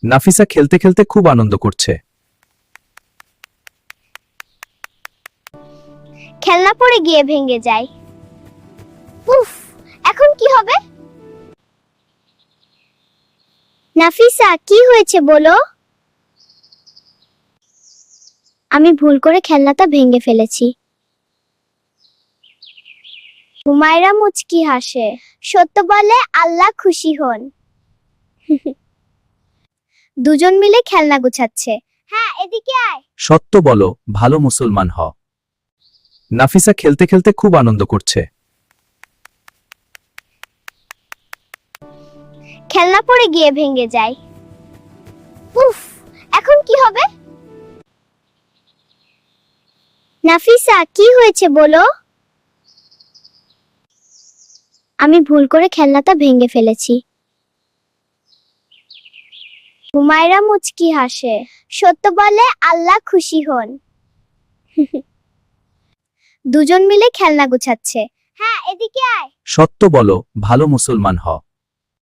নাফিসা খেলতে খেলতে খুব আনন্দ করছে। খেলনা পড়ে গিয়ে ভেঙে যায়। উফ, এখন কি হবে? নাফিসা, কি হয়েছে বলো? আমি ভুল করে খেলনাটা ভেঙে ফেলেছি। হুমায়রা মুচকি হাসে। সত্য বলে আল্লাহ খুশি হন। দুজন মিলে খেলনা গুছাচ্ছে। হ্যাঁ, এদিকে আয়। সত্য বলো, ভালো মুসলমান হ। নাফিসা খেলতে খেলতে খুব আনন্দ করছে। খেলনা পড়ে গিয়ে ভেঙে যায়। উফ, এখন কি হবে? নাফিসা, কি হয়েছে বলো? আমি ভুল করে খেলনাটা ভেঙে ফেলেছি। হুমায়রা মুচকি হাসে। সত্য বলে আল্লাহ খুশি হন। দুজন মিলে খেলনা গুছাচ্ছে। হ্যাঁ, এদিকে আয়। সত্য বলো, ভালো মুসলমান হ।